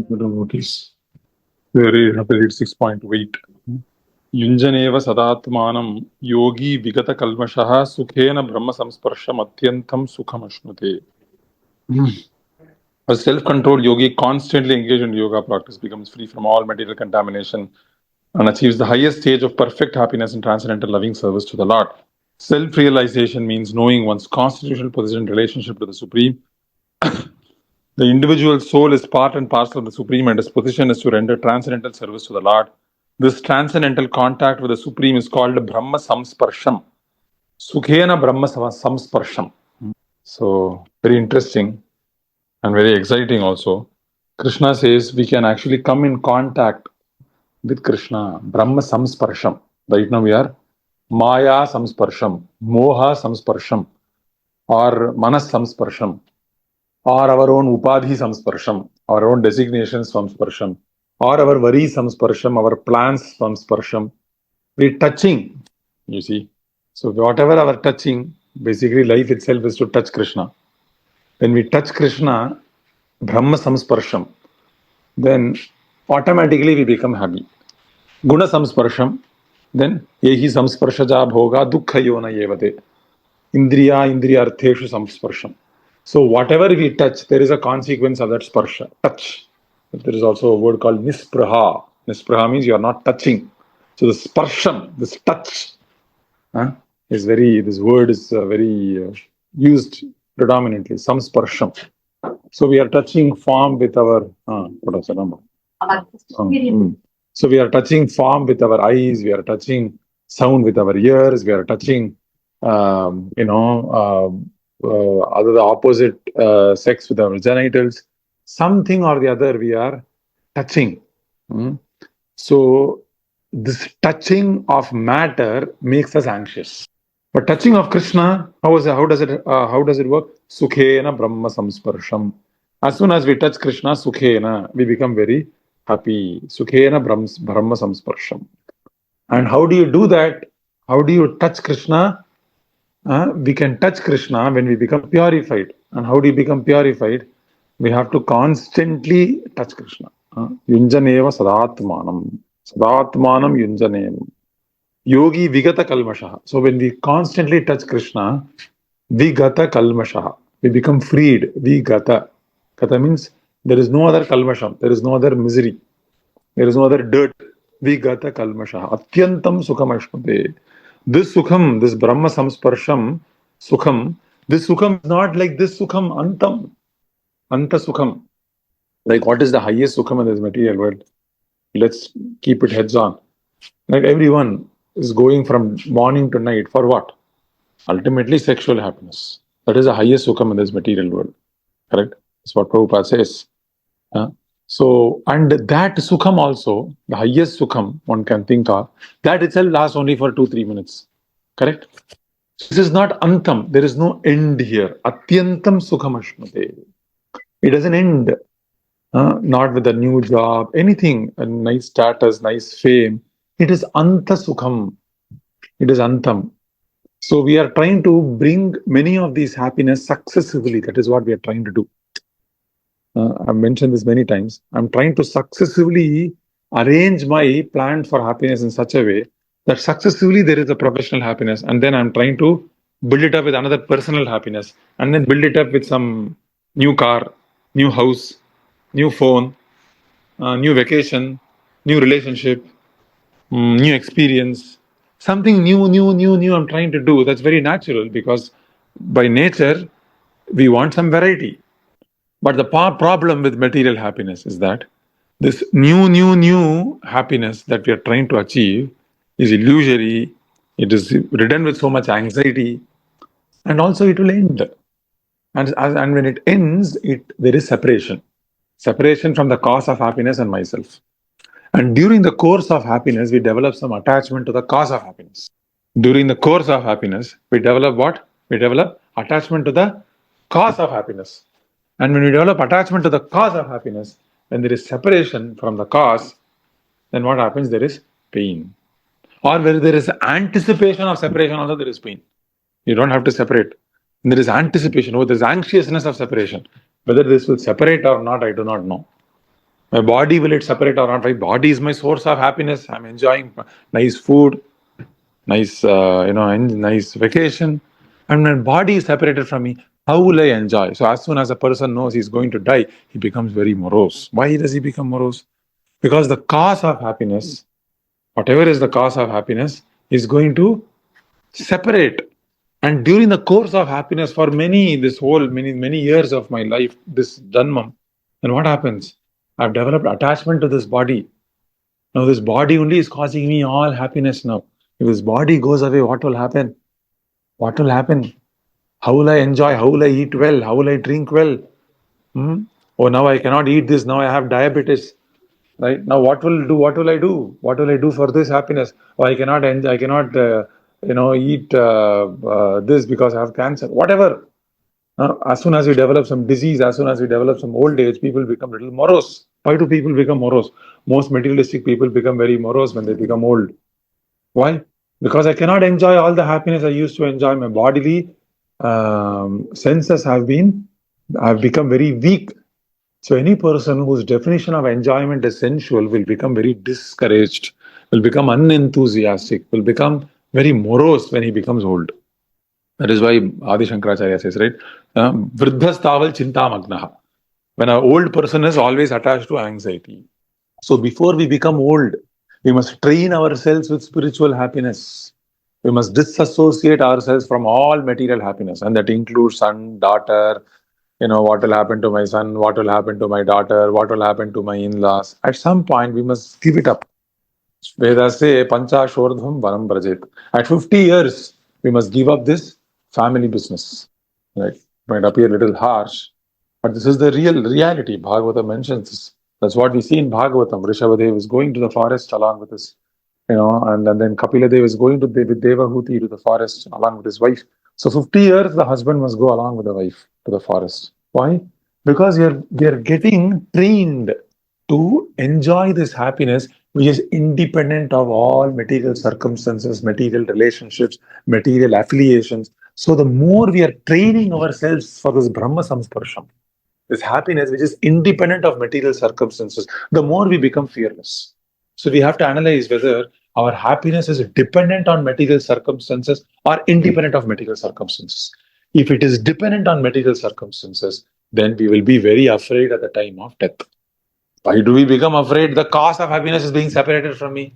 Notice. Very happy read 6.8. Yunjaneva sadatmanam yogi vigata kalmashaha sukhena brahma samsparsham atyantam sukham ashnute. A self-controlled yogi constantly engaged in yoga practice becomes free from all material contamination and achieves the highest stage of perfect happiness in transcendental loving service to the Lord. Self-realization means knowing one's constitutional position in relationship to the Supreme. The individual soul is part and parcel of the Supreme, and his position is to render transcendental service to the Lord. This transcendental contact with the Supreme is called Brahma Samsparsham. Sukhena Brahma Samsparsham. So, very interesting and very exciting also. Krishna says we can actually come in contact with Krishna, Brahma Samsparsham. Right now we are Maya Samsparsham, Moha Samsparsham, or Manas Samsparsham, or our own Upadhi Samsparsham, our own designations Samsparsham, or our worry Samsparsham, our plans Samsparsham. We're touching, you see. So whatever our touching, basically life itself is to touch Krishna. When we touch Krishna, Brahma Samsparsham, then automatically we become happy. Guna Samsparsham, then Yehi Samsparshaja Bhoga Dukkha Yona Yevate. Indriya Artheshu Samsparsham. So whatever we touch, there is a consequence of that sparsha, touch. There is also a word called nispraha. Nispraha means you are not touching. So the sparsham, this touch, is very, this word is very used predominantly, samsparsham. So we are touching form with our, what was the number? So we are touching form with our eyes, we are touching sound with our ears, we are touching, other the opposite sex with our genitals. Something or the other we are touching. So this touching of matter makes us anxious. But touching of Krishna, how does it work? Sukhena Brahma Samsparsham. As soon as we touch Krishna, Sukhena, we become very happy. Sukhena Brahma Samsparsham. And how do you do that? How do you touch Krishna? We can touch Krishna when we become purified. And how do you become purified? We have to constantly touch Krishna. Yunjaneva sadatmanam. Sadatmanam yunjaneva. Yogi vigata kalmashaha. So when we constantly touch Krishna, vigata kalmashaha. We become freed. Vigata. Kata means there is no other kalmasham. There is no other misery. There is no other dirt. Vigata kalmashaha. Atyantam sukham ashnute. This sukham, this Brahma Samsparsham, sukham, this sukham is not like this sukham, antam, Anta Sukham. Like what is the highest sukham in this material world? Let's keep it heads on. Like everyone is going from morning to night for what? Ultimately sexual happiness. That is the highest sukham in this material world. Correct? That's what Prabhupada says. So, and that sukham also, the highest sukham one can think of, that itself lasts only for 2-3 minutes. Correct? This is not antam. There is no end here. Atyantam sukham ashnute. It doesn't end. Not with a new job, anything, a nice status, nice fame. It is anta sukham. It is antam. So we are trying to bring many of these happiness successively. That is what we are trying to do. I've mentioned this many times. I'm trying to successively arrange my plan for happiness in such a way that successively there is a professional happiness, and then I'm trying to build it up with another personal happiness, and then build it up with some new car, new house, new phone, new vacation, new relationship, new experience, something new I'm trying to do. That's very natural because by nature we want some variety. But the problem with material happiness is that this new happiness that we are trying to achieve is illusory. It is ridden with so much anxiety, and also it will end. And when it ends, there is separation from the cause of happiness and myself. And during the course of happiness, we develop some attachment to the cause of happiness. During the course of happiness, we develop what? We develop attachment to the cause of happiness. And when we develop attachment to the cause of happiness, when there is separation from the cause, then what happens? There is pain. Or where there is anticipation of separation, also there is pain. You don't have to separate. And there is anticipation, there is anxiousness of separation. Whether this will separate or not, I do not know. My body, will it separate or not? My body is my source of happiness. I'm enjoying nice food, nice, nice vacation, and my body is separated from me. How will I enjoy? So as soon as a person knows he's going to die, he becomes very morose. Why does he become morose? Because the cause of happiness, whatever is the cause of happiness, is going to separate. And during the course of happiness, for many years of my life, this Janmam, then what happens? I've developed attachment to this body. Now this body only is causing me all happiness now. If this body goes away, what will happen? What will happen? How will I enjoy? How will I eat well? How will I drink well? Hmm? Oh, now I cannot eat this. Now I have diabetes. Right now, what will do? What will I do? What will I do for this happiness? Oh, I cannot enjoy. I cannot, eat this because I have cancer. Whatever. As soon as we develop some disease, as soon as we develop some old age, people become little morose. Why do people become morose? Most materialistic people become very morose when they become old. Why? Because I cannot enjoy all the happiness I used to enjoy. My bodily senses have become very weak. So any person whose definition of enjoyment is sensual will become very discouraged, will become unenthusiastic, will become very morose when he becomes old. That is why Adi Shankaracharya says, right? Vriddhas taval chintamagnaha. When an old person is always attached to anxiety. So before we become old, we must train ourselves with spiritual happiness. We must disassociate ourselves from all material happiness, and that includes son, daughter, what will happen to my son, what will happen to my daughter, what will happen to my in-laws. At some point, we must give it up. Vedas say, Pancha Shordham Vanam Brajet. At 50 years, we must give up this family business. Right? It might appear a little harsh, but this is the reality. Bhagavatam mentions this. That's what we see in Bhagavatam. Rishabhadev is going to the forest along with his, and then Kapila Dev is going with Devahuti to the forest along with his wife. So 50 years, the husband must go along with the wife to the forest. Why? Because we are getting trained to enjoy this happiness which is independent of all material circumstances, material relationships, material affiliations. So the more we are training ourselves for this Brahma Samsparsham, this happiness which is independent of material circumstances, the more we become fearless. So we have to analyze whether our happiness is dependent on material circumstances or independent of material circumstances. If it is dependent on material circumstances, then we will be very afraid at the time of death. Why do we become afraid? The cause of happiness is being separated from me.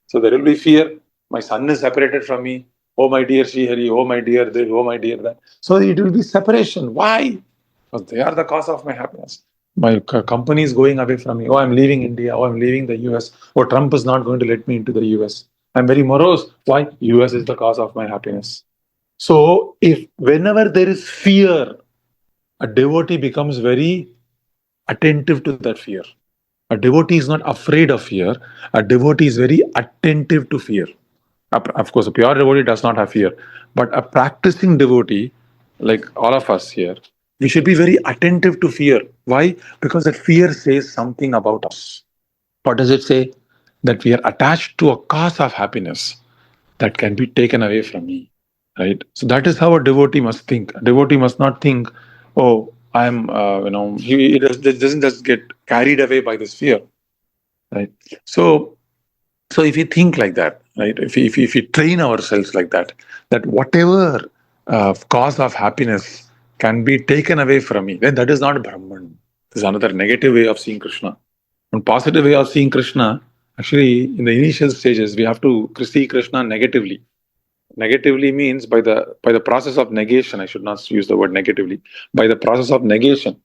So there will be fear. My son is separated from me. Oh, my dear Srihari. Oh, my dear this. Oh, my dear that. So it will be separation. Why? Because they are the cause of my happiness. My company is going away from me. Oh, I'm leaving India. Oh, I'm leaving the US. Oh, Trump is not going to let me into the US. I'm very morose. Why? US is the cause of my happiness. So if whenever there is fear, a devotee becomes very attentive to that fear. A devotee is not afraid of fear. A devotee is very attentive to fear. Of course, a pure devotee does not have fear. But a practicing devotee, like all of us here, we should be very attentive to fear. Why? Because that fear says something about us. What does it say? That we are attached to a cause of happiness that can be taken away from me. Right? So that is how a devotee must think. A devotee must not think, oh, I'm, he doesn't just get carried away by this fear. Right? So if we think like that, right? If we train ourselves like that, that whatever cause of happiness can be taken away from me, then that is not Brahman. This is another negative way of seeing Krishna. One positive way of seeing Krishna, actually, in the initial stages, we have to see Krishna negatively. Negatively means by the process of negation. I should not use the word negatively. By the process of negation.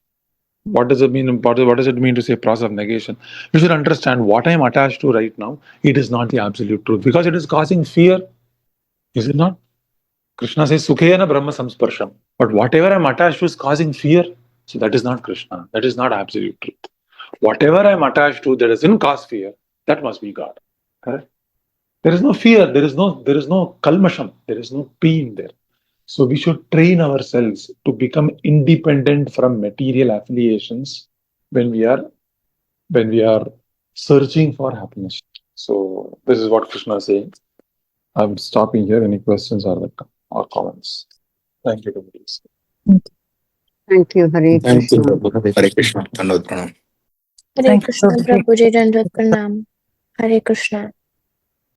What does it mean? What does it mean to say process of negation? We should understand what I am attached to right now. It is not the absolute truth because it is causing fear. Is it not? Krishna says, Sukhena Brahma Samsparsham. But whatever I am attached to is causing fear. So that is not Krishna. That is not absolute truth. Whatever I am attached to that doesn't cause fear, that must be God. Correct? There is no fear. There is no kalmasham. There is no pain there. So we should train ourselves to become independent from material affiliations when we are searching for happiness. So this is what Krishna is saying. I'm stopping here. Any questions or comments? Thank you, devotees. Thank you, Hare Thank you, Krishna. Prabhu. Hare Krishna. Dhanavad pranam. Hare Krishna, Prabhuji, Dandavat Pranam. Hare Krishna.